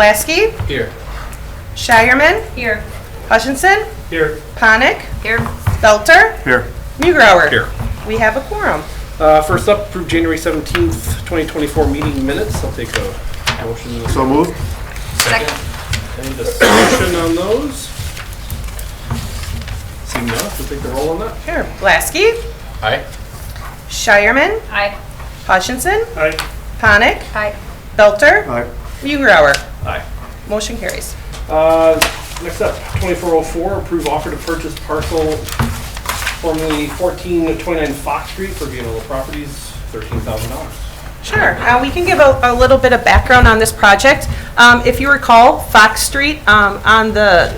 Blasky. Here. Shireman. Here. Hutchinson. Here. Ponick. Here. Belter. Here. Mugrower. Here. We have a quorum. First up, approve January 17th, 2024 meeting minutes. I'll take a motion. So moved. Second. Any discussion on those? Seeing none, we'll take the roll on that. Here. Blasky. Aye. Shireman. Aye. Hutchinson. Aye. Ponick. Aye. Belter. Aye. Mugrower. Aye. Motion carries. Next up, 2404, approve offer to purchase parcel formerly 1429 Fox Street for Vianola Properties, $13,000. Sure. We can give a little bit of background on this project. If you recall, Fox Street, on the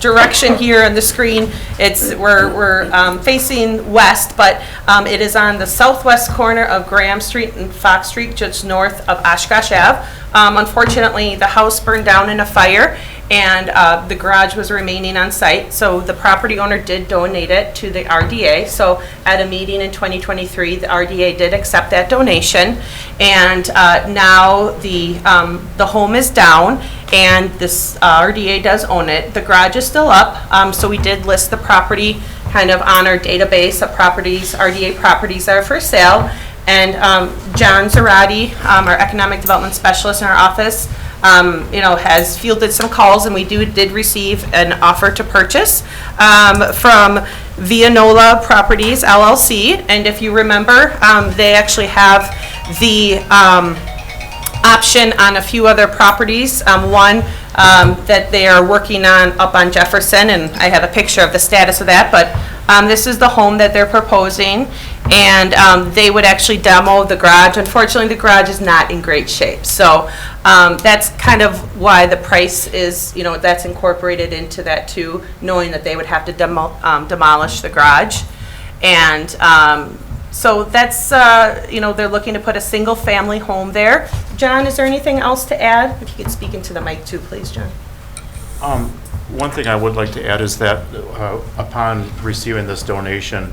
direction here on the screen, we're facing west, but it is on the southwest corner of Graham Street and Fox Street, just north of Oshkosh Ave. Unfortunately, the house burned down in a fire, and the garage was remaining on site. So the property owner did donate it to the RDA. So at a meeting in 2023, the RDA did accept that donation, and now the home is down, and this RDA does own it. The garage is still up, so we did list the property kind of on our database of properties, RDA properties that are for sale. And John Zarati, our economic development specialist in our office, has fielded some calls, and we did receive an offer to purchase from Vianola Properties LLC. And if you remember, they actually have the option on a few other properties. One that they are working on up on Jefferson, and I have a picture of the status of that, but this is the home that they're proposing, and they would actually demo the garage. Unfortunately, the garage is not in great shape, so that's kind of why the price is, that's incorporated into that too, knowing that they would have to demolish the garage. And so that's, they're looking to put a single family home there. John, is there anything else to add? If you could speak into the mic too, please, John. One thing I would like to add is that upon receiving this donation,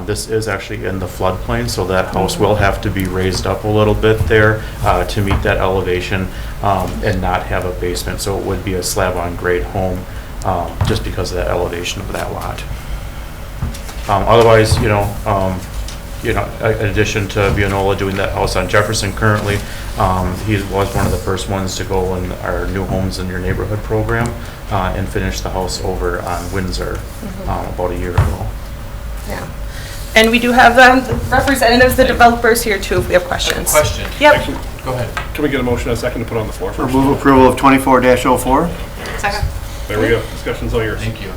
this is actually in the floodplain, so that house will have to be raised up a little bit there to meet that elevation and not have a basement. So it would be a slab-on-grade home just because of that elevation of that lot. Otherwise, in addition to Vianola doing that house on Jefferson currently, he was one of the first ones to go in our New Homes in Your Neighborhood program and finish the house over on Windsor about a year ago. Yeah. And we do have representatives, the developers here too, if we have questions. Question. Yep. Go ahead. Can we get a motion and a second to put on the floor first? Move approval of 24-04. Second. There we go. Discussion's all yours. Thank you.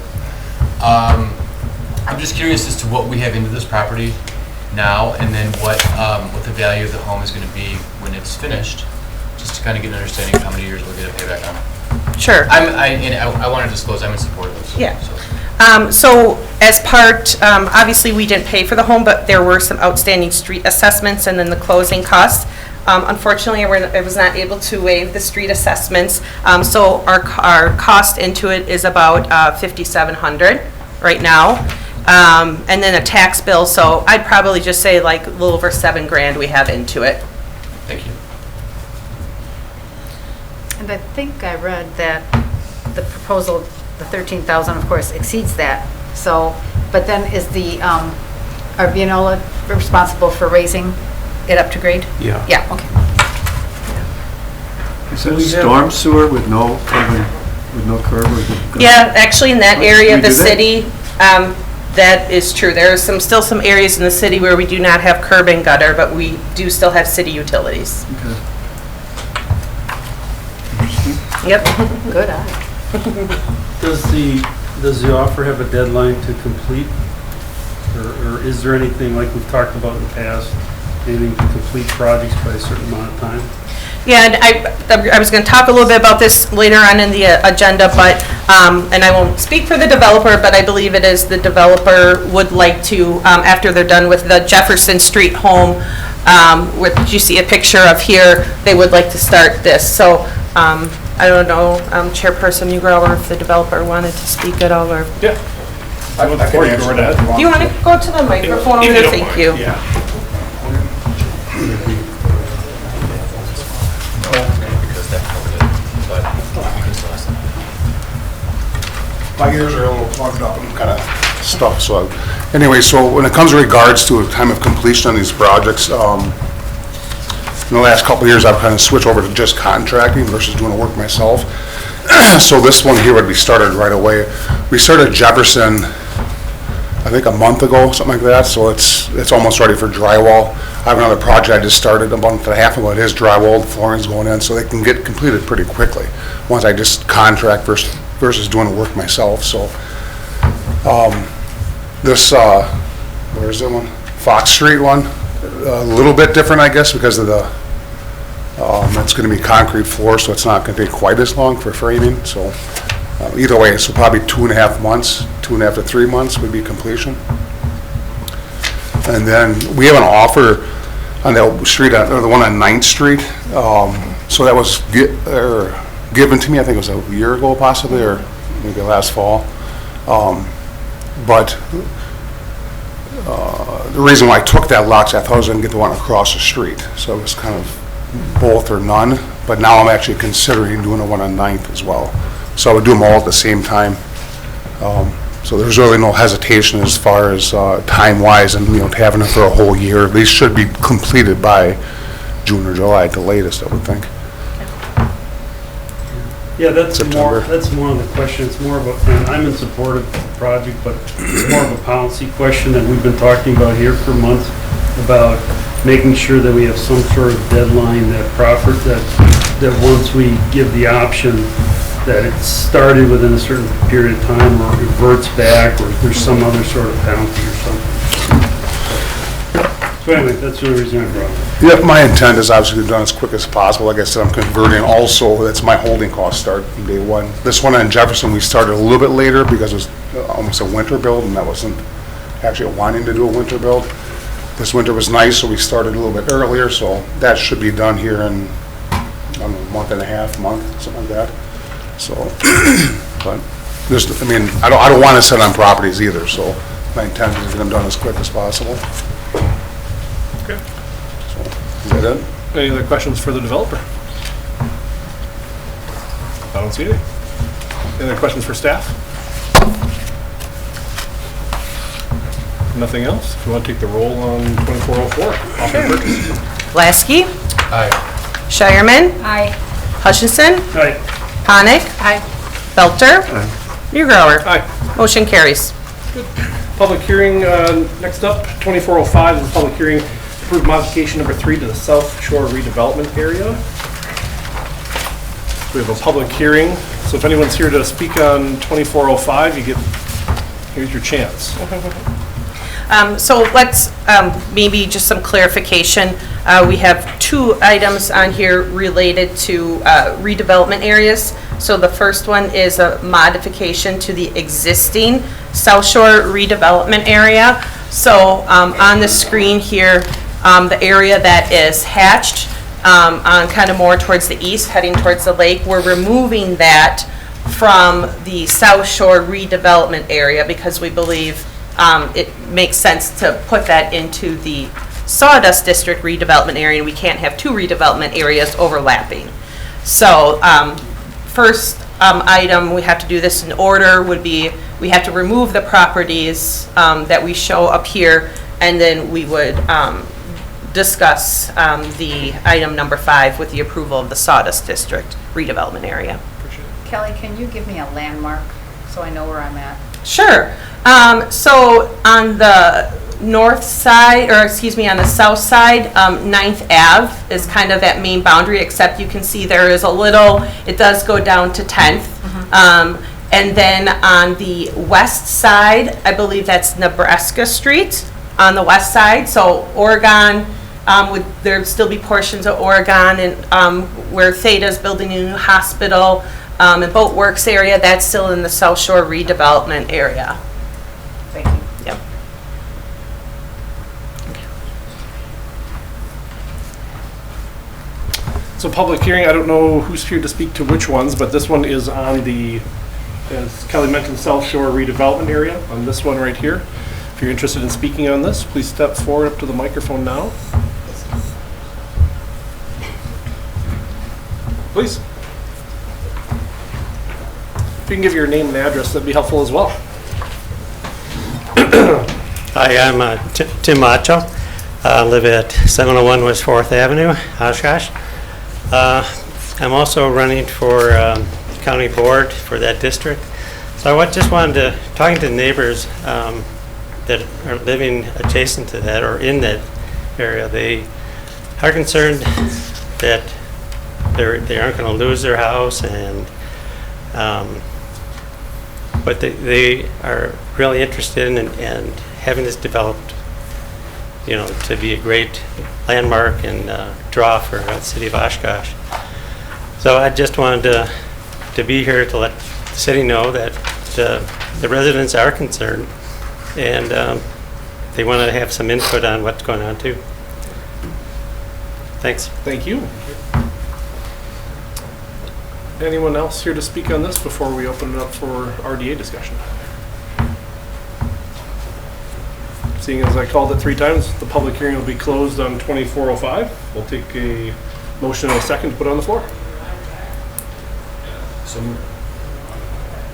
I'm just curious as to what we have into this property now, and then what the value of the home is going to be when it's finished, just to kind of get an understanding of how many years we'll get a payback on. Sure. I want to disclose I'm in support of this. Yeah. So as part, obviously we didn't pay for the home, but there were some outstanding street assessments and then the closing costs. Unfortunately, I was not able to waive the street assessments. So our cost into it is about $5,700 right now. And then a tax bill, so I'd probably just say like a little over $7,000 we have into it. Thank you. And I think I read that the proposal, the 13,000, of course, exceeds that. So, but then is are Vianola responsible for raising it up to grade? Yeah. Yeah, okay. Is it a storm sewer with no curb? Yeah, actually in that area of the We do that? city, that is true. There are still some areas in the city where we do not have curb and gutter, but we do still have city utilities. Okay. Yep. Good eye. Does the offer have a deadline to complete? Or is there anything, like we've talked about in the past, anything to complete projects by a certain amount of time? Yeah, and I was going to talk a little bit about this later on in the agenda, but, and I won't speak for the developer, but I believe it is the developer would like to, after they're done with the Jefferson Street home, which you see a picture of here, they would like to start this. So I don't know, Chairperson Mugrower, if the developer wanted to speak at all, or? Yeah. I would support you. Go right ahead. Do you want to go to the microphone over there? Thank you. Yeah. Because that covered it, but my ears are a little plugged up and kind of stuff, so. Anyway, so when it comes to regards to time of completion on these projects, in the last couple of years, I've kind of switched over to just contracting versus doing the work myself. So this one here would be started right away. We started Jefferson, I think a month ago, something like that, so it's almost ready for drywall. I have another project I just started a month and a half ago. It is drywall, flooring's going in, so they can get completed pretty quickly once I just contract versus doing the work myself. So this, where's that one? Fox Street one, a little bit different, I guess, because of the, it's going to be concrete floor, so it's not going to take quite as long for framing. So either way, so probably 2.5 months, 2.5 to 3 months would be completion. And then we have an offer on the street, the one on 9th Street. So that was given to me, I think it was a year ago possibly, or maybe last fall. But the reason why I took that lot is I thought I was going to get the one across the street. So it was kind of both or none. But now I'm actually considering doing the one on 9th as well. So I would do them all at the same time. So there's really no hesitation as far as time-wise and, having it for a whole year. These should be completed by June or July at the latest, I would think. Yeah, that's September. more of the question. It's more of a, and I'm in support of the project, but it's more of a policy question that we've been talking about here for months, about making sure that we have some sort of deadline that once we give the option, that it's started within a certain period of time or reverts back, or if there's some other sort of penalty or something. So anyway, that's the only reason I brought it. Yeah, my intent is obviously to be done as quick as possible. Like I said, I'm converting also, that's my holding cost start from day one. This one on Jefferson, we started a little bit later because it was almost a winter build, and I wasn't actually wanting to do a winter build. This winter was nice, so we started a little bit earlier, so that should be done here in, I don't know, a month and a half, something like that. So, but there's, I don't want to sit on properties either, so my intent is to get them done as quick as possible. Okay. So, is that it? Any other questions for the developer? I don't see any. Any other questions for staff? Nothing else? If you want to take the roll on 2404, offer to purchase. Lasky, Aye. Shireman, Aye. Hutchinson, All right, Ponick, Aye. Belter, Newgrower. Aye. Motion carries. Public hearing, next up, 2405 is a public hearing, approved modification number 3 to the South Shore redevelopment area. We have a public hearing, so if anyone's here to speak on 2405, here's your chance. So let's, maybe just some clarification. We have 2 items on here related to redevelopment areas. So the first one is a modification to the existing South Shore redevelopment area. So on the screen here, the area that is hatched on kind of more towards the east, heading towards the lake, we're removing that from the South Shore redevelopment area because we believe it makes sense to put that into the Sawdust District redevelopment area, and we can't have 2 redevelopment areas overlapping. So first item, we have to do this in order, would be we have to remove the properties that we show up here, and then we would discuss the item number 5 with the approval of the Sawdust District redevelopment area. Kelly, can you give me a landmark so I know where I'm at? Sure. So on the north side, or excuse me, on the south side, 9th Ave is kind of that main boundary, except you can see there is a little, it does go down to 10th. And then on the west side, I believe that's Nebraska Street on the west side. So Oregon, would there still be portions of Oregon and where Theta's building a new hospital, and Boat Works area, that's still in the South Shore redevelopment area. Thank you. Yep. So public hearing, I don't know who's here to speak to which ones, but this one is on the, as Kelly mentioned, South Shore redevelopment area, on this one right here. If you're interested in speaking on this, please step forward up to the microphone now. Please. you can give your name and address, that'd be helpful as well. Hi, I'm Tim Macho. I live at 701 West 4th Avenue, Oshkosh. I'm also running for county board for that district. So I just wanted to, talking to neighbors that are living adjacent to that or in that area, they are concerned that they aren't going to lose their house, and but they are really interested in having this developed, you know, to be a great landmark and draw for the city of Oshkosh. So I just wanted to be here to let the city know that the residents are concerned, and they want to have some input on what's going on too. Thanks. Thank you. Anyone else here to speak on this before we open it up for RDA discussion? Seeing as I called it 3 times, the public hearing will be closed on 2405. We'll take a motion and a second to put on the floor.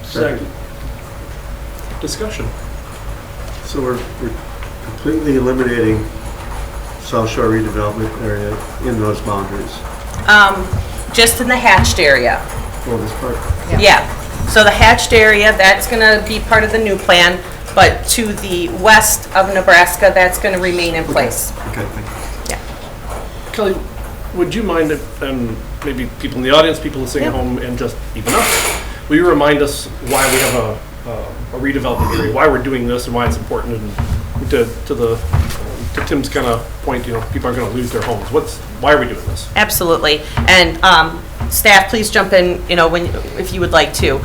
Second. Discussion. So we're completely eliminating South Shore redevelopment area in those boundaries Just in the hatched area. for this part. Yeah. So the hatched area, that's going to be part of the new plan, but to the west of Nebraska, that's going to remain in place. Okay, thank you. Kelly, would you mind if, and maybe people in the audience, people listening at home, and just even us, will you remind us why we have a redevelopment area, why we're doing this, and why it's important, and to Tim's kind of point, you know, people are going to lose their homes. Why are we doing this? Absolutely. And staff, please jump in, you know, if you would like to.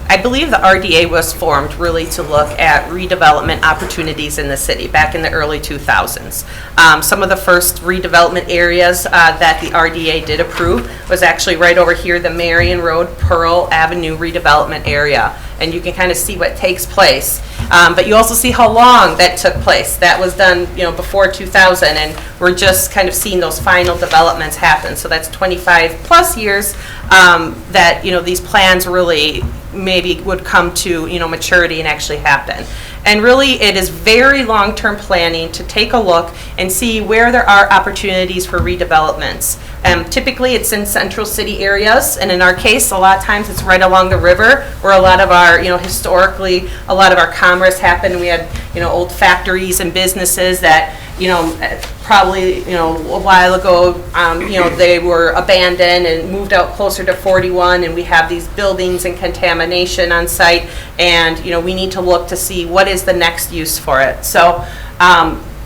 I believe the RDA was formed really to look at redevelopment opportunities in the city back in the early 2000s. Some of the first redevelopment areas that the RDA did approve was actually right over here, the Marion Road Pearl Avenue redevelopment area. And you can kind of see what takes place. But you also see how long that took place. That was done, you know, before 2000, and we're just kind of seeing those final developments happen. So that's 25 plus years that, you know, these plans really maybe would come to, you know, maturity and actually happen. And really, it is very long-term planning to take a look and see where there are opportunities for redevelopments. Typically, it's in central city areas, and in our case, a lot of times it's right along the river, where a lot of our, you know, historically, a lot of our commerce happened. We had, you know, old factories and businesses that, you know, probably, you know, a while ago, you know, they were abandoned and moved out closer to 41, and we have these buildings and contamination on site, and, you know, we need to look to see what is the next use for it. So,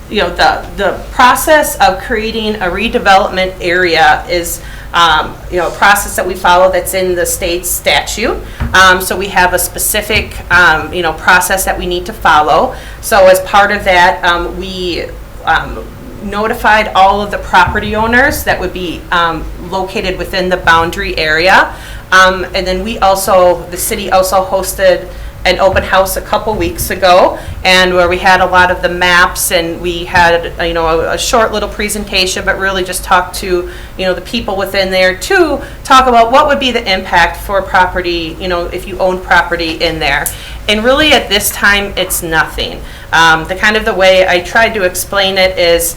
you know, the process of creating a redevelopment area is, you know, a process that we follow that's in the state statute. So we have a specific, you know, process that we need to follow. So as part of that, we notified all of the property owners that would be located within the boundary area. And then we also, the city also hosted an open house a couple weeks ago, and where we had a lot of the maps, and we had, you know, a short little presentation, but really just talked to, you know, the people within there to talk about what would be the impact for property, you know, if you own property in there. And really at this time, it's nothing. The way I tried to explain it is,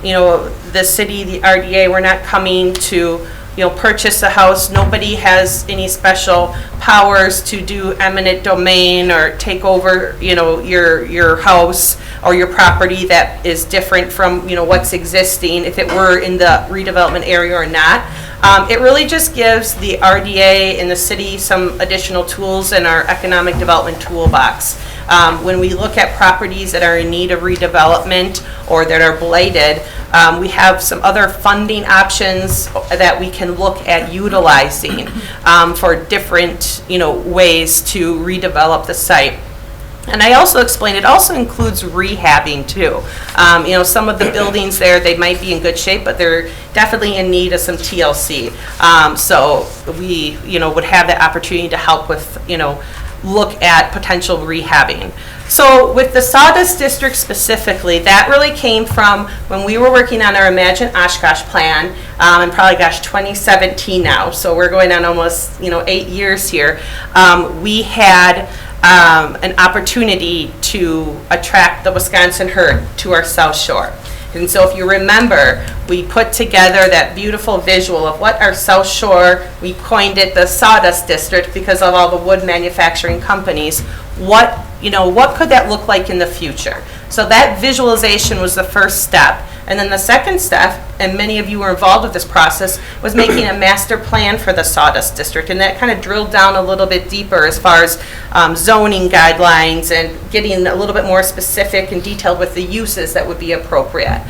you know, the city, the RDA, we're not coming to, you know, purchase a house. Nobody has any special powers to do eminent domain or take over, you know, your house or your property that is different from, you know, what's existing, if it were in the redevelopment area or not. It really just gives the RDA and the city some additional tools in our economic development toolbox. When we look at properties that are in need of redevelopment or that are blighted, we have some other funding options that we can look at utilizing for different, you know, ways to redevelop the site. And I also explained it also includes rehabbing too. You know, some of the buildings there, they might be in good shape, but they're definitely in need of some TLC. So we, you know, would have the opportunity to help with, you know, look at potential rehabbing. So with the Sawdust District specifically, that really came from when we were working on our Imagine Oshkosh plan, and probably, 2017 now, so we're going on almost, 8 years here. We had an opportunity to attract the Wisconsin herd to our South Shore. And so if you remember, we put together that beautiful visual of what our South Shore, we coined it the Sawdust District because of all the wood manufacturing companies. What could that look like in the future? So that visualization was the first step. And then the second step, and many of you were involved with this process, was making a master plan for the Sawdust District. And that kind of drilled down a little bit deeper as far as zoning guidelines and getting a little bit more specific and detailed with the uses that would be appropriate.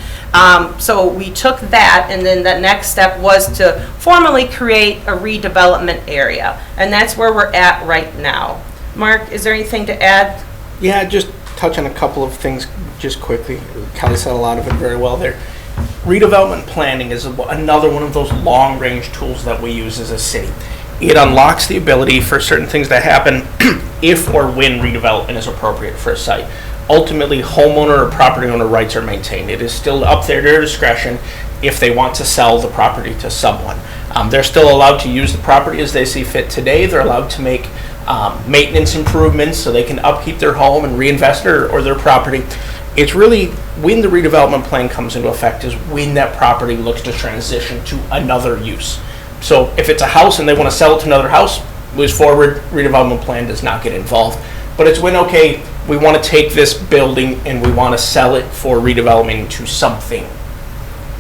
So we took that, and then the next step was to formally create a redevelopment area. And that's where we're at right now. Mark, is there anything to add? Yeah, just touch on a couple of things just quickly. Kelly said a lot of it very well there. Redevelopment planning is another one of those long-range tools that we use as a city. It unlocks the ability for certain things to happen if or when redevelopment is appropriate for a site. Ultimately, homeowner or property owner rights are maintained. It is still up there to their discretion if they want to sell the property to someone. They're still allowed to use the property as they see fit today. They're allowed to make maintenance improvements so they can upkeep their home and reinvest or their property. It's really when the redevelopment plan comes into effect is when that property looks to transition to another use. So if it's a house and they want to sell it to another house, moves forward, redevelopment plan does not get involved. But it's when, okay, we want to take this building and we want to sell it for redevelopment to something.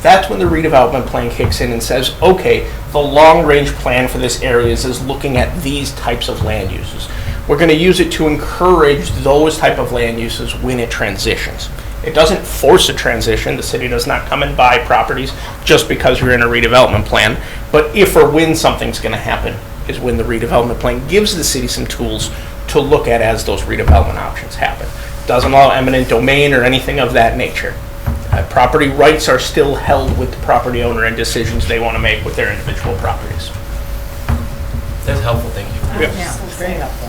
That's when the redevelopment plan kicks in and says, okay, the long-range plan for this area is looking at these types of land uses. We're going to use it to encourage those type of land uses when it transitions. It doesn't force a transition. The city does not come and buy properties just because you're in a redevelopment plan. But if or when something's going to happen is when the redevelopment plan gives the city some tools to look at as those redevelopment options happen. Doesn't allow eminent domain or anything of that nature. Property rights are still held with the property owner and decisions they want to make with their individual properties. That's helpful, thank you. Yes. Yeah, it's very helpful.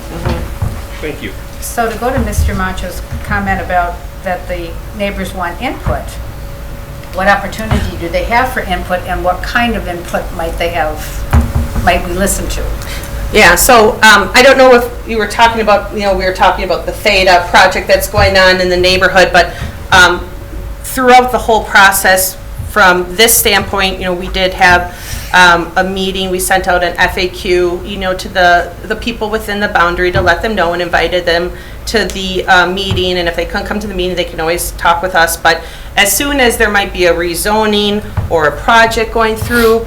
Thank you. So to go to Mr. Macho's comment about that the neighbors want input, what opportunity do they have for input, and what kind of input might we listen to? Yeah, so I don't know if you were talking about, we were talking about the Theta project that's going on in the neighborhood, but throughout the whole process, from this standpoint, we did have a meeting. We sent out an FAQ, to the people within the boundary to let them know and invited them to the meeting. And if they couldn't come to the meeting, they can always talk with us. But as soon as there might be a rezoning or a project going through,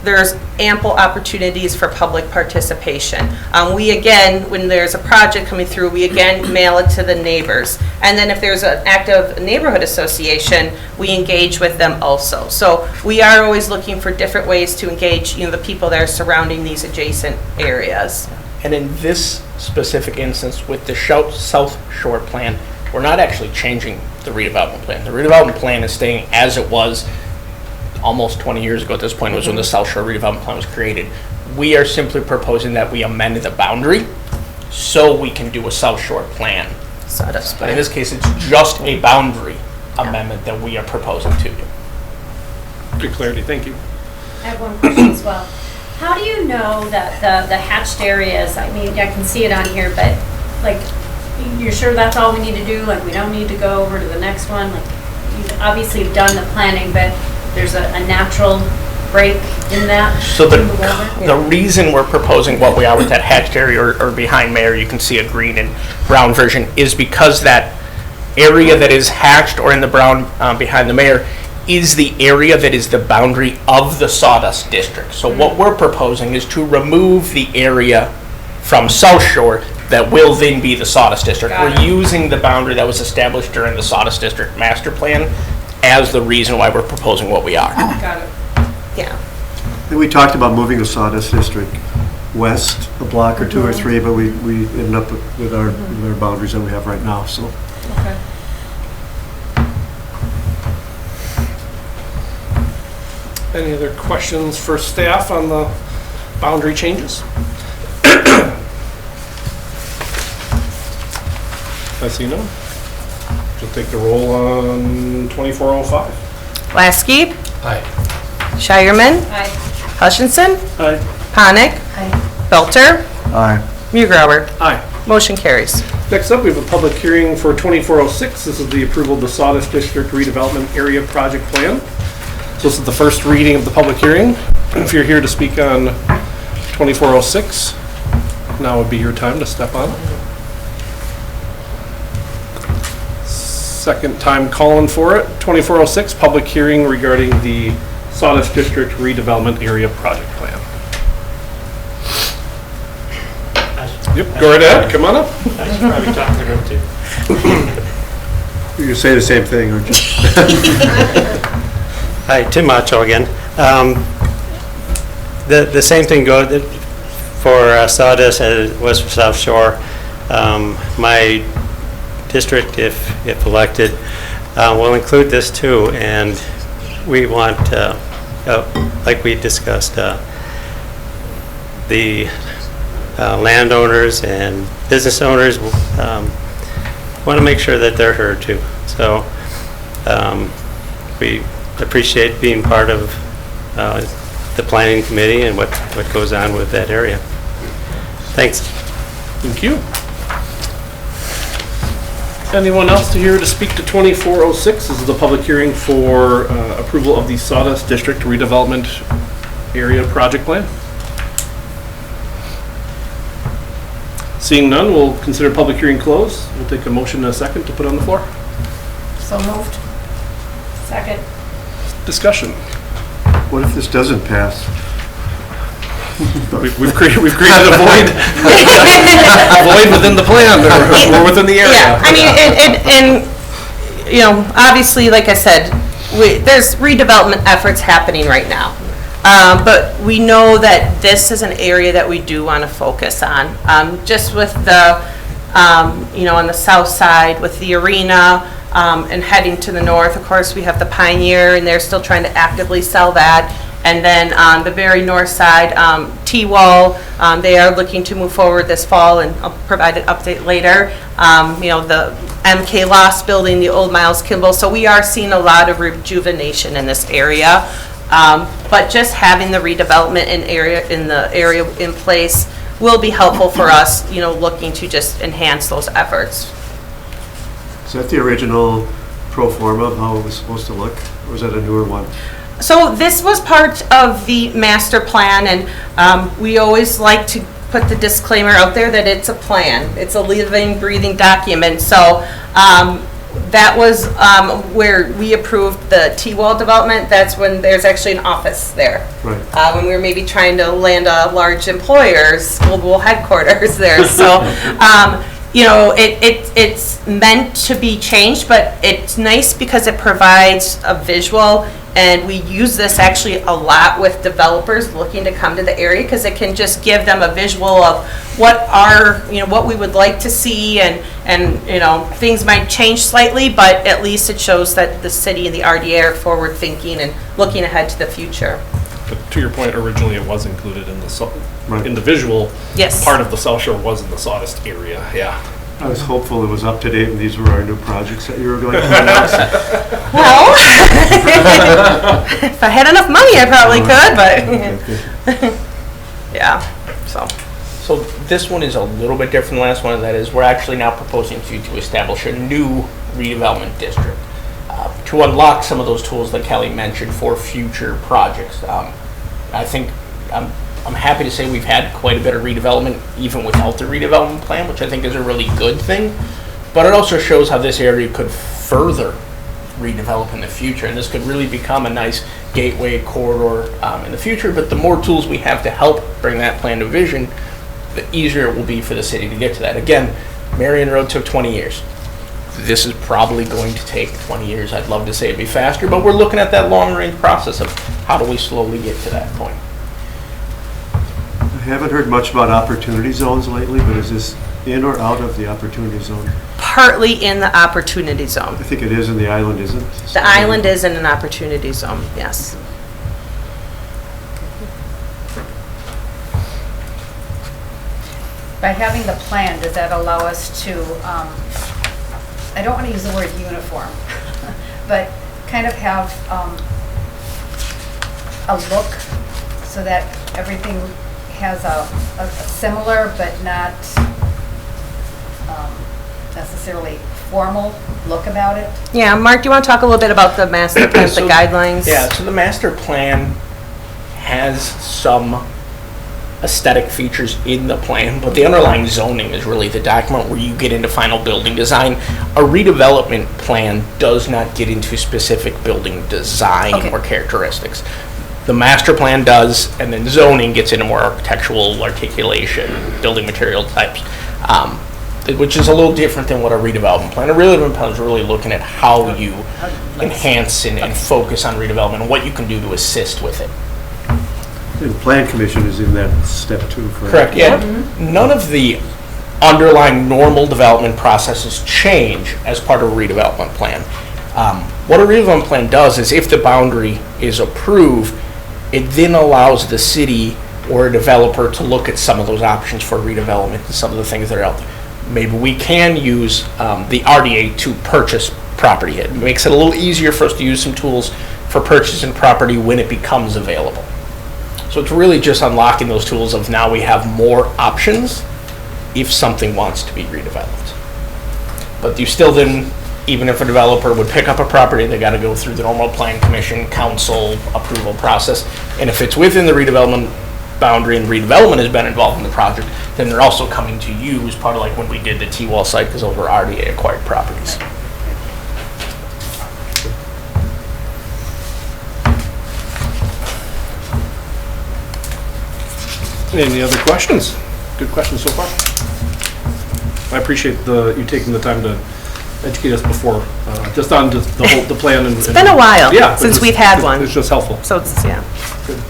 there's ample opportunities for public participation. We again, when there's a project coming through, we again mail it to the neighbors. And then if there's an active neighborhood association, we engage with them also. So we are always looking for different ways to engage, the people that are surrounding these adjacent areas. And in this specific instance with the South Shore plan, we're not actually changing the redevelopment plan. The redevelopment plan is staying as it was almost 20 years ago at this point, was when the South Shore redevelopment plan was created. We are simply proposing that we amend the boundary so we can do a South Shore plan. But in this case, it's just a boundary amendment that we are proposing to do. Good clarity, thank you. I have one question as well. How do you know that the hatched areas, I mean, I can see it on here, but like, you're sure that's all we need to do? Like, we don't need to go over to the next one? Like, you've obviously done the planning, but there's a natural break in that? So the reason we're proposing what we are with that hatched area or behind Mayor, you can see a green and brown version, is because that area that is hatched or in the brown behind the Mayor is the area that is the boundary of the Sawdust District. So what we're proposing is to remove the area from South Shore that will then be the Sawdust District. We're using the boundary that was established during the Sawdust District Master Plan as the reason why we're proposing what we are. Got it. Yeah. And we talked about moving the Sawdust District west a block or two or three, but we ended up with our boundaries that we have right now, so. Okay. Any other questions for staff on the boundary changes? I see none. We'll take the roll on 2405. Lasky, Aye. Shireman, Aye. Hutchinson, Aye. Ponick, Belter, Aye. Mugrauer. Aye. Motion carries. Next up, we have a public hearing for 2406. This is the approval of the Sawdust District Redevelopment Area Project Plan. So this is the first reading of the public hearing. If you're here to speak on 2406, now would be your time to step on. Second time calling for it. 2406, public hearing regarding the Sawdust District Redevelopment Area Project Plan. Yep, go right ahead, come on up. I should probably talk to them too. You say the same thing, aren't you? Hi, Tim Macho again. The same thing goes for Sawdust as it was for South Shore. My district, if elected, will include this too, and we want, like we discussed, the landowners and business owners want to make sure that they're heard too. So we appreciate being part of the planning committee and what goes on with that area. Thanks. Thank you. Anyone else here to speak to 2406? This is the public hearing for approval of the Sawdust District Redevelopment Area Project Plan. Seeing none, we'll consider public hearing closed. We'll take a motion and a second to put on the floor. So moved. Second. Discussion. What if this doesn't pass? We've created a void, a void within the plan or within the area. Yeah, I mean, and, you know, obviously, like I said, there's redevelopment efforts happening right now. But we know that this is an area that we do want to focus on. Just with the, you know, on the south side with the arena and heading to the north, of course, we have the Pioneer, and they're still trying to actively sell that. And then on the very north side, T-Wall, they are looking to move forward this fall, and I'll provide an update later. You know, the MK Loss building, the old Miles Kimball. So we are seeing a lot of rejuvenation in this area. But just having the redevelopment in the area in place will be helpful for us, you know, looking to just enhance those efforts. Is that the original pro forma of how it was supposed to look, or is that a newer one? So this was part of the master plan, and we always like to put the disclaimer out there that it's a plan. It's a living, breathing document. So that was where we approved the T-Wall development. That's when there's actually an office there. Right. When we were maybe trying to land a large employer's global headquarters there. So, you know, it's meant to be changed, but it's nice because it provides a visual. And we use this actually a lot with developers looking to come to the area, because it can just give them a visual of what we would like to see, and you know, things might change slightly, but at least it shows that the city and the RDA are forward thinking and looking ahead to the future. But to your point, originally it was included in the Right. in the visual. Yes. Part of the South Shore was in the Sawdust area. Yeah. I was hopeful it was up to date and these were our new projects that you were going to announce. Well, if I had enough money, I probably could, but yeah. So this one is a little bit different than the last one, and that is we're actually now proposing to establish a new redevelopment district to unlock some of those tools that Kelly mentioned for future projects. I think I'm happy to say we've had quite a bit of redevelopment even without the redevelopment plan, which I think is a really good thing. But it also shows how this area could further redevelop in the future, and this could really become a nice gateway corridor in the future. But the more tools we have to help bring that plan to vision, the easier it will be for the city to get to that. Again, Marion Road took 20 years. This is probably going to take 20 years. I'd love to say it'd be faster, but we're looking at that long-range process of how do we slowly get to that point. I haven't heard much about opportunity zones lately, but is this in or out of the opportunity zone? Partly in the opportunity zone. I think it is, and the island isn't. The island is in an opportunity zone, yes. By having the plan, does that allow us to I don't want to use the word uniform, but kind of have a look so that everything has a similar but not necessarily formal look about it. Yeah, Mark, do you want to talk a little bit about the master plan, the guidelines? Yeah, so the master plan has some aesthetic features in the plan, but the underlying zoning is really the document where you get into final building design. A redevelopment plan does not get into specific building design Okay. or characteristics. The master plan does, and then zoning gets into more architectural articulation, building material types, which is a little different than what a redevelopment plan. A redevelopment plan is really looking at how you enhance and focus on redevelopment and what you can do to assist with it. And the plan commission is in that step too. Correct, yeah. None of the underlying normal development processes change as part of a redevelopment plan. What a redevelopment plan does is if the boundary is approved, it then allows the city or a developer to look at some of those options for redevelopment and some of the things that are out there. Maybe we can use the RDA to purchase property. It makes it a little easier for us to use some tools for purchasing property when it becomes available. So it's really just unlocking those tools of now we have more options if something wants to be redeveloped. But you still then, even if a developer would pick up a property, they got to go through the normal plan commission, council approval process. And if it's within the redevelopment boundary and redevelopment has been involved in the project, then they're also coming to you as part of like when we did the T-Wall site because those were RDA acquired properties. Any other questions? Good questions so far. I appreciate you taking the time to educate us before, just on the plan. It's been a while Yeah, since we've had one. It's just helpful. So it's, yeah. Good.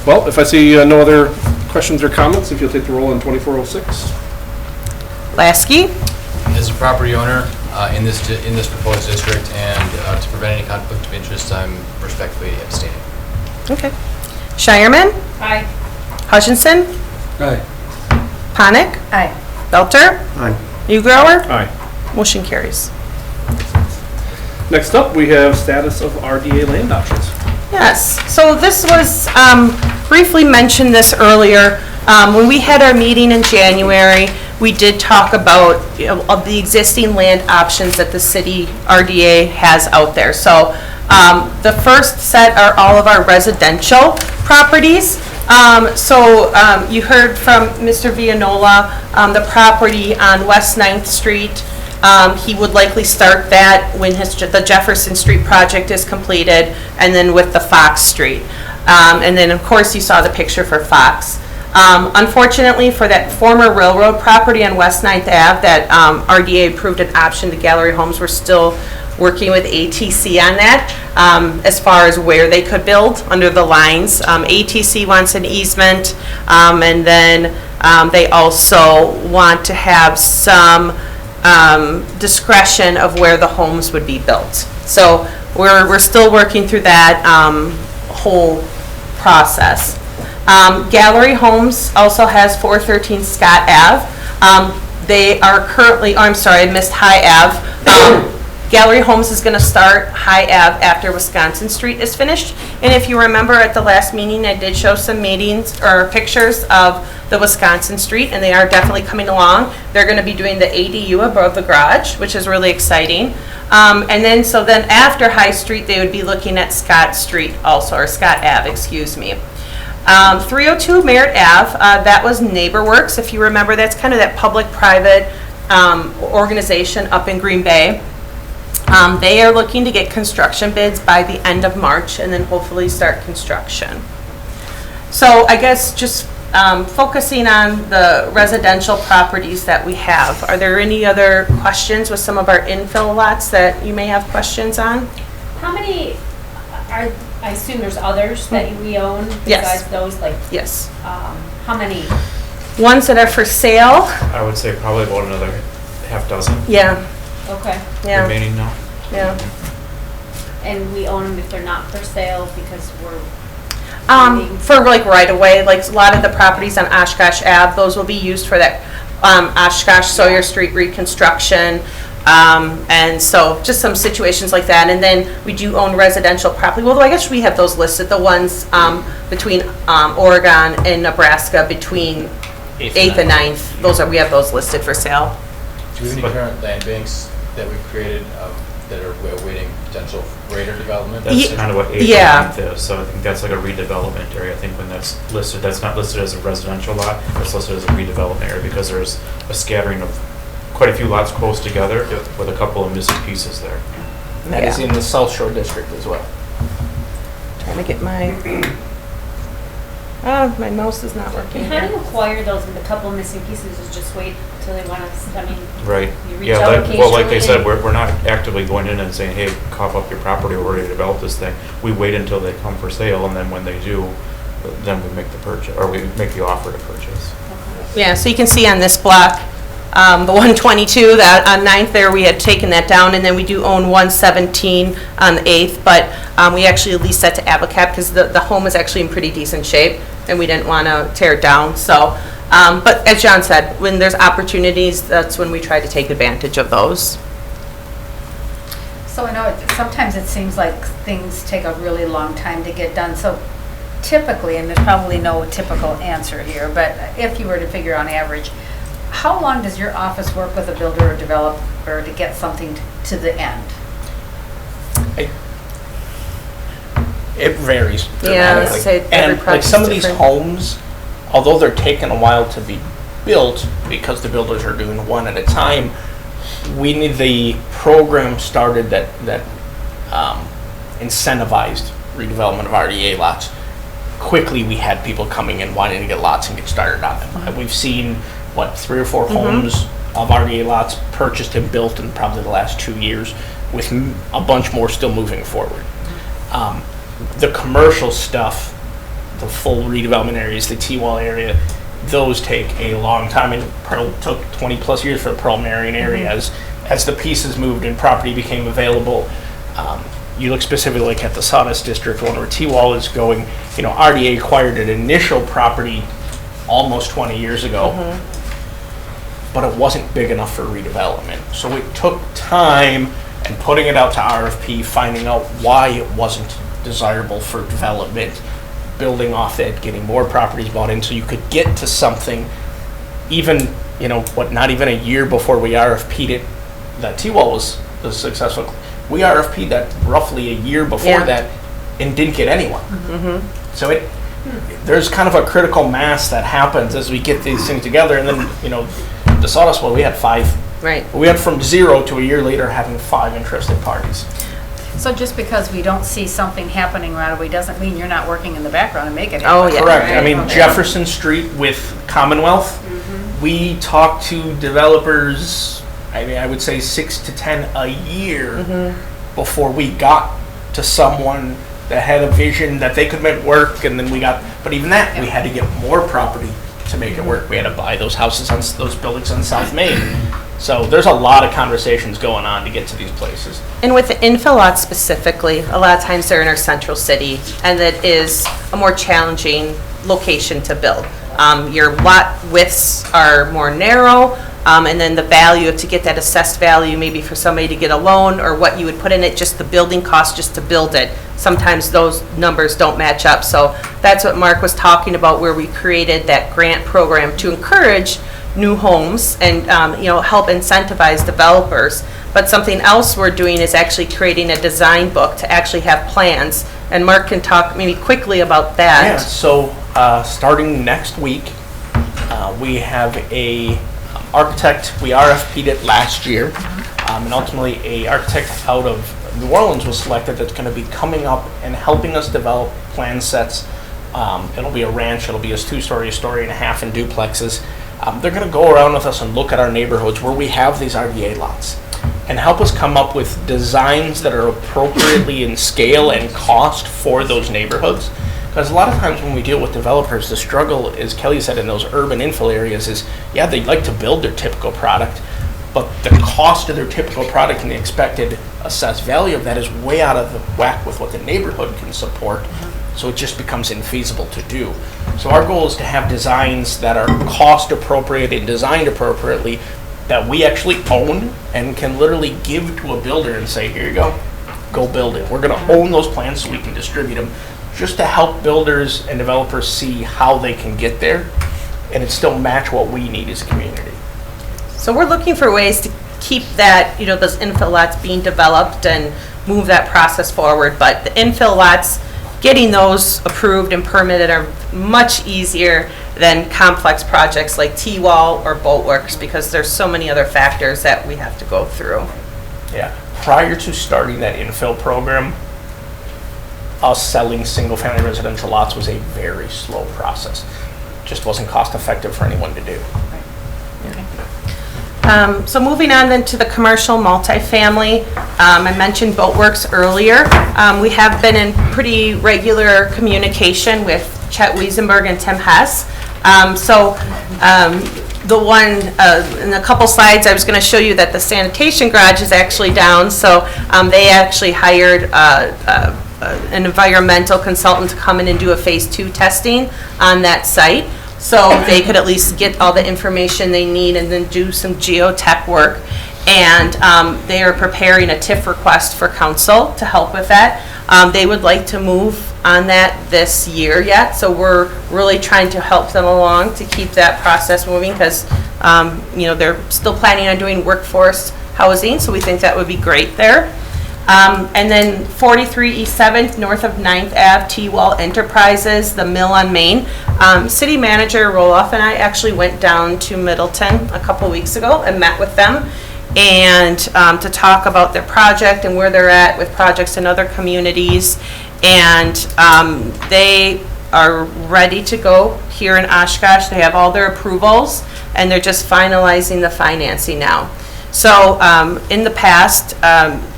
Well, if I see no other questions or comments, if you'll take the roll on 2406. Lasky? As a property owner in this proposed district and to prevent any conflict of interest, I'm respectfully abstaining. Okay. Shireman? Aye. Hutchinson? Aye. Panic? Aye. Belter? Aye. Newgrower? Aye. Motion carries. Next up, we have status of RDA land options. Yes, so this was, briefly mentioned this earlier. When we had our meeting in January, we did talk about, of the existing land options that the city RDA has out there. So the first set are all of our residential properties. You heard from Mr. Vianola, the property on West 9th Street. He would likely start that when the Jefferson Street project is completed, and then with the Fox Street. And then, of course, you saw the picture for Fox. Unfortunately, for that former railroad property on West 9th Ave that RDA approved an option, the Gallery Homes were still working with ATC on that as far as where they could build under the lines. ATC wants an easement, and then they also want to have some discretion of where the homes would be built. So we're still working through that whole process. Gallery Homes also has 413 Scott Ave. They are currently, I missed High Ave. Gallery Homes is going to start High Ave after Wisconsin Street is finished. And if you remember at the last meeting, I did show some pictures of the Wisconsin Street, and they are definitely coming along. They're going to be doing the ADU above the garage, which is really exciting. And then after High Street, they would be looking at Scott Street also, or Scott Ave, excuse me. 302 Merritt Ave, that was NeighborWorks. If you remember, that's kind of that public-private organization up in Green Bay. They are looking to get construction bids by the end of March and then hopefully start construction. So I guess just focusing on the residential properties that we have. Are there any other questions with some of our infill lots that you may have questions on? How many I assume there's others that we own Yes. besides those, like, Yes. how many? Ones that are for sale? I would say probably about another half dozen Yeah, Okay. yeah, remaining now. yeah. And we own them if they're not for sale because we're For like right away, like a lot of the properties on Oshkosh Ave, those will be used for that Oshkosh Sawyer Street reconstruction. And so just some situations like that. And then we do own residential property. Well, I guess we have those listed, the ones between Oregon and Nebraska between 8th and 9th. We have those listed for sale. Do you have any current land banks that we've created that are awaiting potential greater development? That's kind of what 8th Yeah. and 9th is, so I think that's like a redevelopment area. I think when that's listed, that's not listed as a residential lot, it's listed as a redevelopment area because there's a scattering of quite a few lots close together with a couple of missing pieces there. And that is in the South Shore District as well. Trying to get my mouse is not working. And how do you acquire those with a couple missing pieces? Is just wait until they want to, I mean, Right. you reach Yeah, out well, like they occasionally? said, we're not actively going in and saying, hey, cough up your property, we're ready to develop this thing. We wait until they come for sale, and then when they do, then we make the purchase, or we make the offer to purchase. Yeah, so you can see on this block, the 122, that on 9th there, we had taken that down, and then we do own 117 on the 8th, but we actually leased that to Abacab because the home is actually in pretty decent shape, and we didn't want to tear it down, so, but as John said, when there's opportunities, that's when we try to take advantage of those. So I know sometimes it seems like things take a really long time to get done. So typically, and there's probably no typical answer here, but if you were to figure on average, how long does your office work with a builder or developer to get something to the end? It varies Yeah, dramatically. let's say every And like project's some of these different. homes, although they're taking a while to be built because the builders are doing one at a time, we need the program started that incentivized redevelopment of RDA lots. Quickly, we had people coming in wanting to get lots and get started on them. We've seen, 3 or 4 homes of RDA lots purchased and built in probably the last 2 years, with a bunch more still moving forward. The commercial stuff, the full redevelopment areas, the T-wall area, those take a long time, and it probably took 20 plus years for the Pearl Marion area as the pieces moved and property became available. You look specifically like at the Sawdust District, one where T-wall is going, RDA acquired an initial property almost 20 years ago, but it wasn't big enough for redevelopment. So it took time and putting it out to RFP, finding out why it wasn't desirable for development, building off that, getting more properties bought in so you could get to something even, not even a year before we RFP'd it, that T-wall was successful. We RFP'd that roughly a year before that and didn't get anyone. So there's kind of a critical mass that happens as we get these things together, and then, the Sawdust one, we had 5. Right. We went from 0 to a year later having 5 interested parties. So just because we don't see something happening right away doesn't mean you're not working in the background and making it Oh, happen. yeah. Correct. I Right. mean, Okay. Jefferson Street with Commonwealth, we talk to developers, I would say 6 to 10 a year before we got to someone that had a vision that they could make work, and then but even that, we had to get more property to make it work. We had to buy those houses on those buildings on South Main. So there's a lot of conversations going on to get to these places. And with the infill lots specifically, a lot of times they're in our central city, and it is a more challenging location to build. Your lot widths are more narrow, and then the value, to get that assessed value, maybe for somebody to get a loan, or what you would put in it, just the building cost just to build it, sometimes those numbers don't match up. So that's what Mark was talking about, where we created that grant program to encourage new homes and help incentivize developers. But something else we're doing is actually creating a design book to actually have plans, and Mark can talk maybe quickly about that. Yeah, so starting next week, we have a architect. We RFP'd it last year, and ultimately a architect out of New Orleans was selected that's going to be coming up and helping us develop plan sets. It'll be a ranch. It'll be a 2-story, a story and a half in duplexes. They're going to go around with us and look at our neighborhoods where we have these RDA lots and help us come up with designs that are appropriately in scale and cost for those neighborhoods. Because a lot of times when we deal with developers, the struggle, as Kelly said, in those urban infill areas is, they like to build their typical product, but the cost of their typical product and the expected assessed value of that is way out of the whack with what the neighborhood can support. So it just becomes infeasible to do. So our goal is to have designs that are cost appropriate and designed appropriately, that we actually own and can literally give to a builder and say, here you go build it. We're gonna own those plans so we can distribute them, just to help builders and developers see how they can get there and it still match what we need as a community. So we're looking for ways to keep that, those infill lots being developed and move that process forward. But the infill lots, getting those approved and permitted are much easier than complex projects like T-wall or boatworks, because there's so many other factors that we have to go through. Yeah, prior to starting that infill program, us selling single-family residential lots was a very slow process. Just wasn't cost-effective for anyone to do. So moving on then to the commercial multifamily, I mentioned boatworks earlier. We have been in pretty regular communication with Chet Wiesenberg and Tim Hess. The one, in a couple slides, I was going to show you that the sanitation garage is actually down. So they actually hired an environmental consultant to come in and do a phase 2 testing on that site, so they could at least get all the information they need and then do some geotech work. And they are preparing a TIF request for council to help with that. They would like to move on that this year yet, so we're really trying to help them along to keep that process moving, because they're still planning on doing workforce housing, so we think that would be great there. And then 43 East 7th, north of 9th Ave, T-Wall Enterprises, the mill on Main. City Manager Roloff and I actually went down to Middleton a couple weeks ago and met with them, and to talk about their project and where they're at with projects in other communities. And they are ready to go here in Oshkosh. They have all their approvals, and they're just finalizing the financing now. So in the past,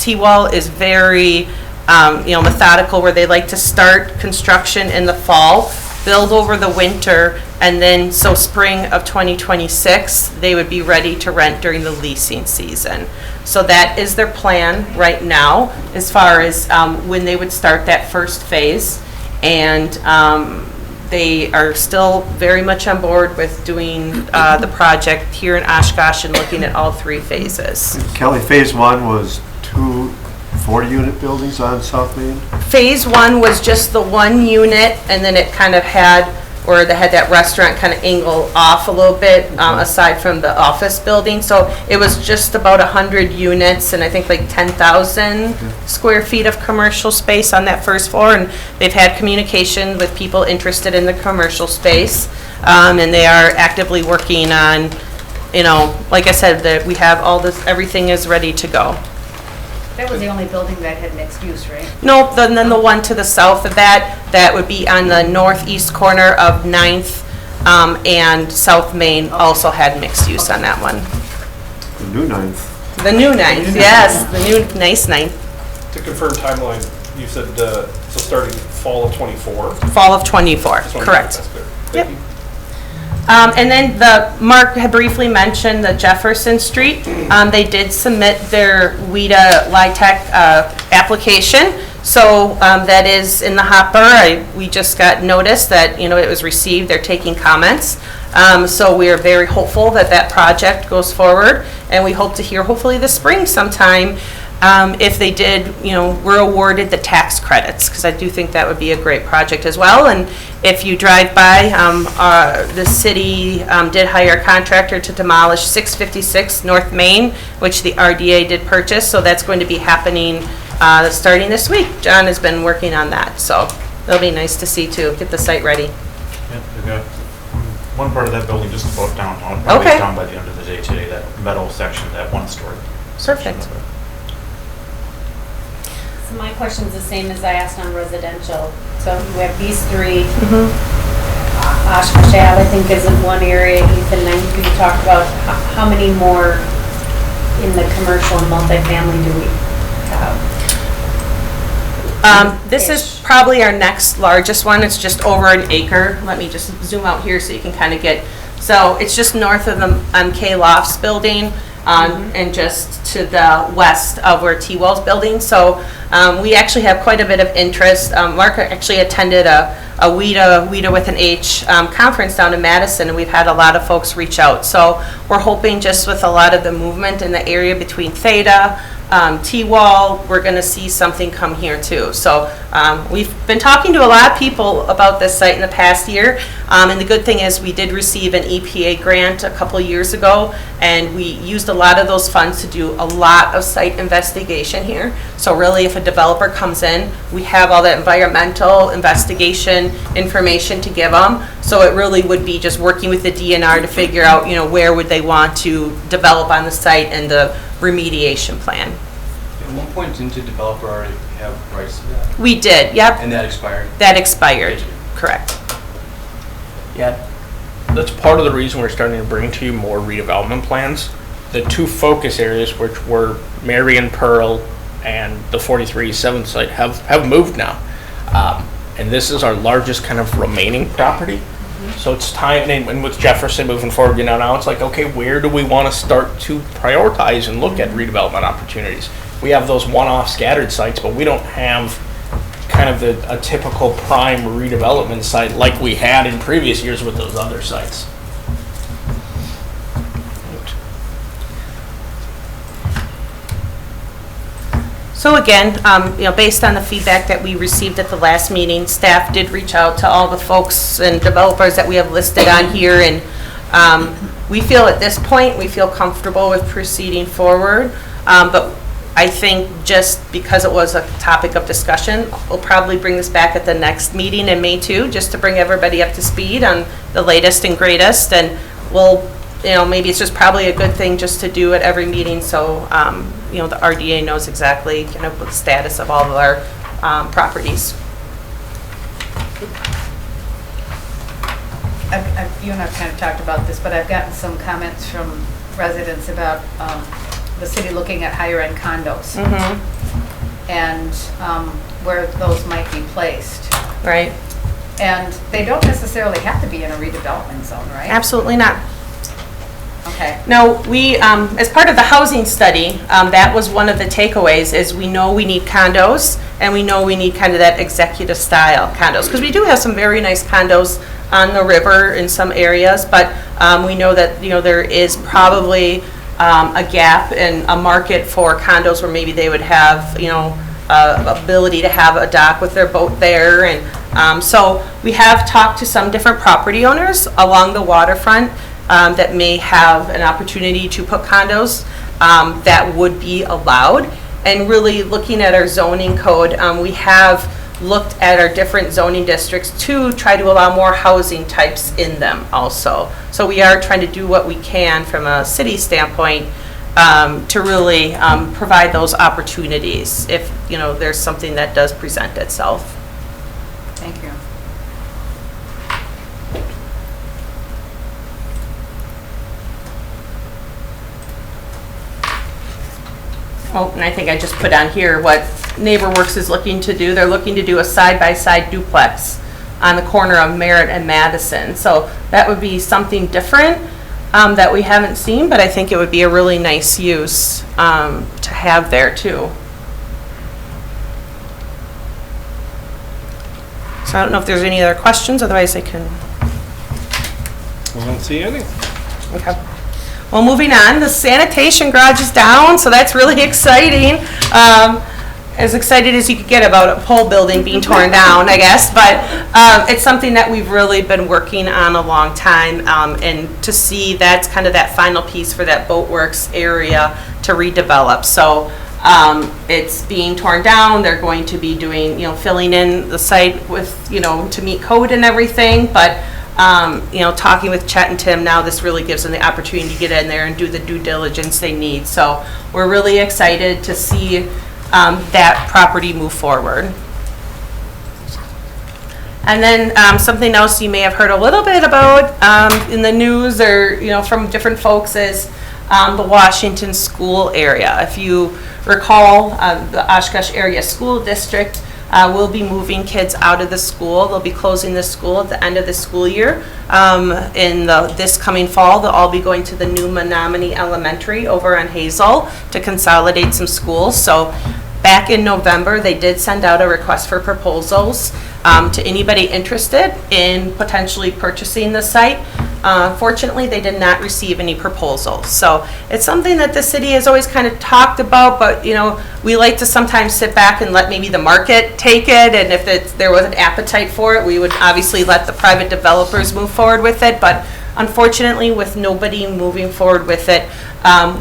T-Wall is very methodical, where they like to start construction in the fall, build over the winter, and then so spring of 2026 they would be ready to rent during the leasing season. So that is their plan right now as far as when they would start that first phase. And they are still very much on board with doing the project here in Oshkosh and looking at all 3 phases. Kelly, phase 1 was 2 40-unit buildings on South Main? Phase 1 was just the 1 unit, and then it kind of had, or they had that restaurant kind of angle off a little bit, aside from the office building. So it was just about 100 units and I think like 10,000 square feet of commercial space on that first floor. And they've had communication with people interested in the commercial space. And they are actively working on, like I said, that we have all this, everything is ready to go. That was the only building that had mixed use, right? No, then the one to the south of that would be on the northeast corner of 9th and South Main also had mixed use on that one. The new 9th. The new 9th, yes, the new nice 9th. To confirm timeline, you said, so starting fall of ¡24. Fall of ¡24, correct. That's clear. Yep. Thank you. And then Mark had briefly mentioned the Jefferson Street. They did submit their WIDA LIHTC application. So that is in the hopper. We just got notice that, it was received. They're taking comments. So we are very hopeful that that project goes forward. And we hope to hear hopefully this spring sometime if they did, were awarded the tax credits, because I do think that would be a great project as well. And if you drive by, the city did hire a contractor to demolish 656 North Main, which the RDA did purchase, so that's going to be happening starting this week. John has been working on that, so it'll be nice to see too, get the site ready. Yeah, they've got one part of that building just about downtown, probably Okay. down by the end of the day today, that metal section, that 1-story. Perfect. section of it. So my question's the same as I asked on residential. So we have these 3. Oshkosh Ave, I think, is in one area. Ethan, I think you talked about how many more in the commercial and multifamily do we have? This is probably our next largest one. It's just over an acre. Let me just zoom out here so you can kind of get, so it's just north of the MK Lofts building. and just to the west of where T-Well's building. So we actually have quite a bit of interest. Mark actually attended a WIDA with an H conference down in Madison, and we've had a lot of folks reach out. So we're hoping just with a lot of the movement in the area between Theta, T-Wall, we're going to see something come here too. So we've been talking to a lot of people about this site in the past year, and the good thing is we did receive an EPA grant a couple years ago, and we used a lot of those funds to do a lot of site investigation here. So really, if a developer comes in, we have all that environmental investigation information to give them. So it really would be just working with the DNR to figure out, where would they want to develop on the site and the remediation plan. At one point, didn't the developer already have rights to that? We did, yep. And that expired? That expired, correct. Yeah, that's part of the reason we're starting to bring to you more redevelopment plans. The two focus areas, which were Marion Pearl and the 43-7 site, have moved now. And this is our largest kind of remaining property. So it's time, and with Jefferson moving forward, now it's like, okay, where do we want to start to prioritize and look at redevelopment opportunities? We have those one-off scattered sites, but we don't have kind of a typical prime redevelopment site like we had in previous years with those other sites. So again, based on the feedback that we received at the last meeting, staff did reach out to all the folks and developers that we have listed on here, and we feel at this point, we feel comfortable with proceeding forward. But I think just because it was a topic of discussion, we'll probably bring this back at the next meeting in May too, just to bring everybody up to speed on the latest and greatest, and we'll, maybe it's just probably a good thing just to do at every meeting, so the RDA knows exactly kind of the status of all of our properties. You and I have kind of talked about this, but I've gotten some comments from residents about the city looking at higher end condos and where those might be placed. Right. And they don't necessarily have to be in a redevelopment zone, right? Absolutely not. Okay. No, we, as part of the housing study, that was one of the takeaways, is we know we need condos, and we know we need kind of that executive style condos, because we do have some very nice condos on the river in some areas, but we know that, there is probably a gap in a market for condos where maybe they would have, ability to have a dock with their boat there, and so we have talked to some different property owners along the waterfront that may have an opportunity to put condos that would be allowed. And really looking at our zoning code, we have looked at our different zoning districts to try to allow more housing types in them also. So we are trying to do what we can from a city standpoint to really provide those opportunities if there's something that does present itself. Thank you. Oh, and I think I just put on here what NeighborWorks is looking to do. They're looking to do a side-by-side duplex on the corner of Merritt and Madison. So that would be something different that we haven't seen, but I think it would be a really nice use to have there too. So I don't know if there's any other questions, otherwise I can. I don't see any. Okay. Well, moving on, the sanitation garage is down, so that's really exciting. As excited as you could get about a pole building being torn down, I guess, but it's something that we've really been working on a long time, and to see that's kind of that final piece for that Boatworks area to redevelop. So it's being torn down. They're going to be doing, filling in the site with, to meet code and everything, but talking with Chet and Tim now, this really gives them the opportunity to get in there and do the due diligence they need. So we're really excited to see that property move forward. And then something else you may have heard a little bit about in the news or from different folks is the Washington School area. If you recall, the Oshkosh Area School District will be moving kids out of the school. They'll be closing the school at the end of the school year. This coming fall, they'll all be going to the new Menominee Elementary over on Hazel to consolidate some schools. So back in November, they did send out a request for proposals to anybody interested in potentially purchasing the site. Fortunately, they did not receive any proposals. So it's something that the city has always kind of talked about, but we like to sometimes sit back and let maybe the market take it, and if there was an appetite for it, we would obviously let the private developers move forward with it. But unfortunately, with nobody moving forward with it,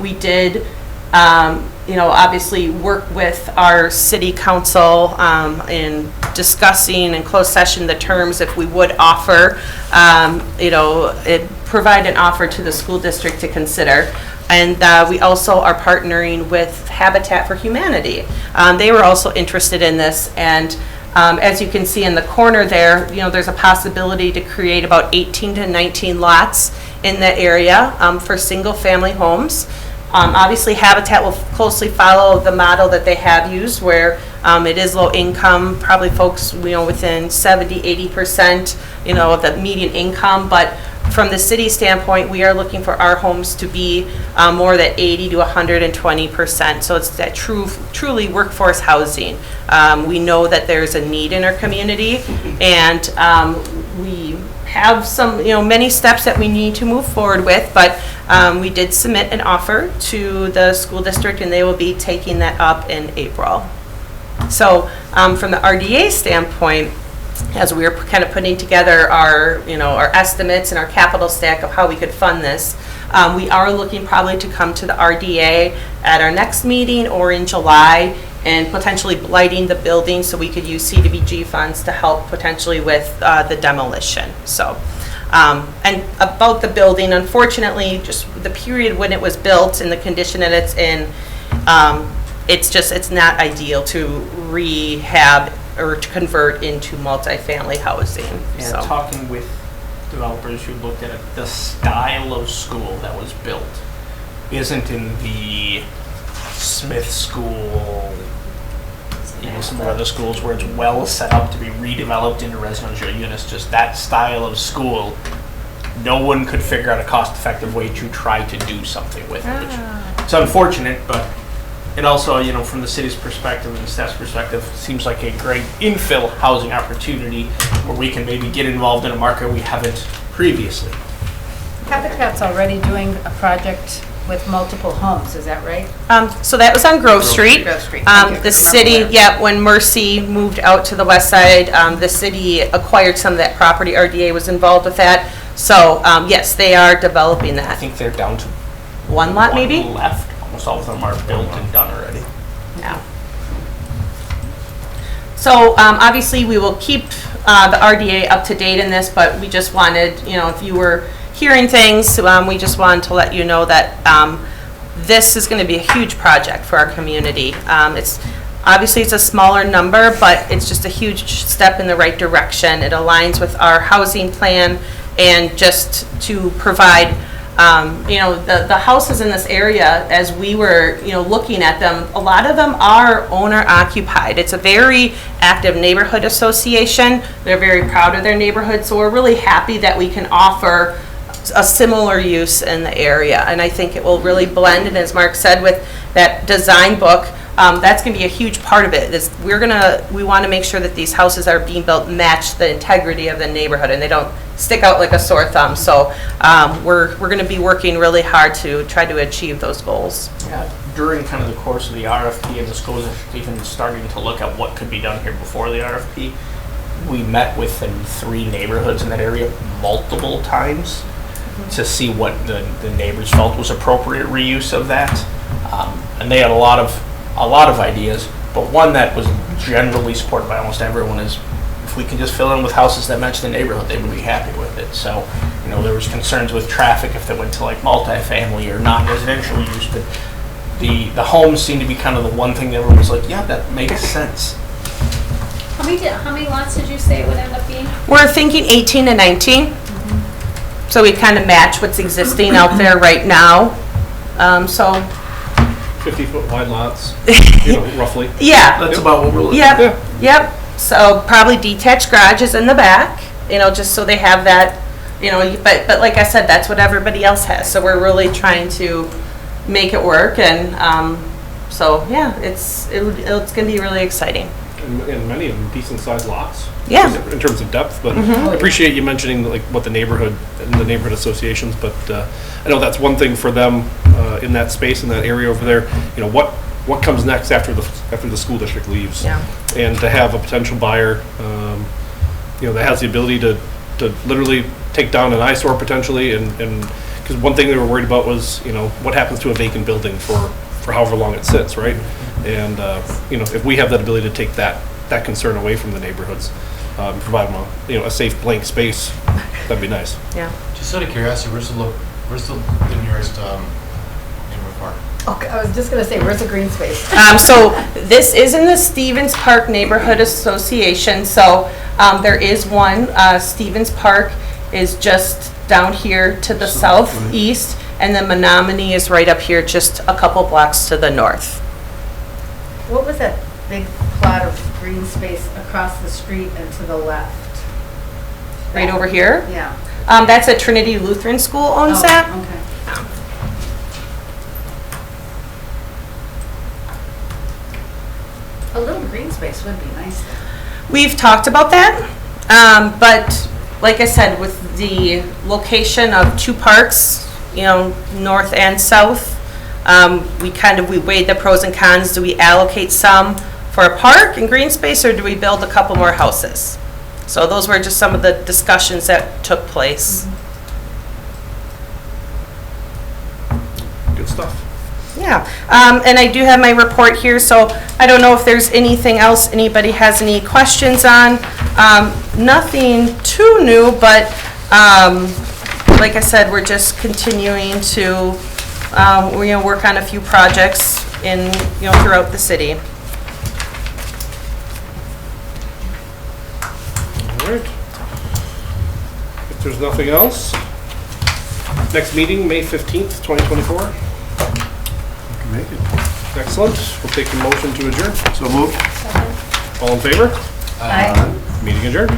we did obviously work with our city council in discussing in closed session the terms if we would offer, provide an offer to the school district to consider. And we also are partnering with Habitat for Humanity. They were also interested in this, and as you can see in the corner there, there's a possibility to create about 18 to 19 lots in the area for single-family homes. Obviously, Habitat will closely follow the model that they have used, where it is low income, probably folks within 70–80% of the median income. But from the city standpoint, we are looking for our homes to be more than 80 to 120%. So it's that truly workforce housing. We know that there's a need in our community, and we have some, many steps that we need to move forward with, but we did submit an offer to the school district, and they will be taking that up in April. So from the RDA standpoint, as we were kind of putting together our estimates and our capital stack of how we could fund this, we are looking probably to come to the RDA at our next meeting or in July, and potentially blighting the building so we could use CDBG funds to help potentially with the demolition. So, and about the building, unfortunately, just the period when it was built and the condition that it's in, it's not ideal to rehab or to convert into multifamily housing. And So. talking with developers who looked at it, the style of school that was built isn't in the Smith School, some other schools where it's well set up to be redeveloped into residential units. Just that style of school, no one could figure out a cost-effective way to try to do something with it. Which, it's unfortunate, but it also, from the city's perspective and the staff's perspective, seems like a great infill housing opportunity where we can maybe get involved in a market we haven't previously. Habitat's already doing a project with multiple homes, is that right? So that was on Grove Street. Grove Street. Thank you. The city, when Mercy moved out to the west side, the city acquired some of that property. RDA was involved with that. So, yes, they are developing I that. think they're down to One lot, maybe? one left. Almost all of them are built and done already. Yeah. So, obviously, we will keep the RDA up to date in this, but we just wanted, if you were hearing things, we just wanted to let you know that this is going to be a huge project for our community. It's a smaller number, but it's just a huge step in the right direction. It aligns with our housing plan, and just to provide, the houses in this area, as we were, looking at them, a lot of them are owner occupied. It's a very active neighborhood association. They're very proud of their neighborhood, so we're really happy that we can offer a similar use in the area, and I think it will really blend. And as Mark said, with that design book, that's going to be a huge part of it. We want to make sure that these houses are being built match the integrity of the neighborhood, and they don't stick out like a sore thumb. So we're going to be working really hard to try to achieve those goals. Yeah, during kind of the course of the RFP, and the schools are even starting to look at what could be done here before the RFP, we met with 3 neighborhoods in that area multiple times to see what the neighbors felt was appropriate reuse of that, and they had a lot of ideas, but one that was generally supported by almost everyone is, if we can just fill in with houses that match the neighborhood, they would be happy with it. So, there was concerns with traffic if they went to like multifamily or non-residential use, but the homes seemed to be kind of the one thing that everyone was like, yeah, that makes sense. How many lots did you say it would end up being? We're thinking 18 to 19. So we kind of match what's existing out there right now. 50-foot wide lots, roughly. Yeah. That's about what we're looking Yeah. at. Yep, so probably detached garages in the back, just so they have that, but like I said, that's what everybody else has. So we're really trying to make it work, and so, yeah, it's going to be really exciting. And many of them decent sized lots. Yeah. In terms of depth, but I appreciate you mentioning like what the neighborhood and the neighborhood associations, but I know that's one thing for them in that space, in that area over there. What comes next after the school district leaves? Yeah. And to have a potential buyer, that has the ability to literally take down an eyesore potentially, and because one thing they were worried about was, what happens to a vacant building for however long it sits, right? And, if we have that ability to take that concern away from the neighborhoods, provide them a safe blank space, that'd be nice. Yeah. Just out of curiosity, where's the nearest neighborhood park? Okay, I was just gonna say, where's the green space? So this is in the Stevens Park Neighborhood Association. So there is one. Stevens Park is just down here to the southeast, and then Menominee is right up here, just a couple blocks to the north. What was that big plot of green space across the street and to the left? Right over here. Yeah. That's a Trinity Lutheran School owns that. Okay. A little green space would be nice. We've talked about that, but like I said, with the location of two parks, north and south, we weighed the pros and cons. Do we allocate some for a park and green space, or do we build a couple more houses? So those were just some of the discussions that took place. Good stuff. Yeah, and I do have my report here, so I don't know if there's anything else anybody has any questions on. Nothing too new, but like I said, we're just continuing to work on a few projects throughout the city. All right. If there's nothing else, next meeting, May 15th, 2024. Make it. Excellent. We'll take a motion to adjourn. So moved. All in favor? Aye. Meeting adjourned.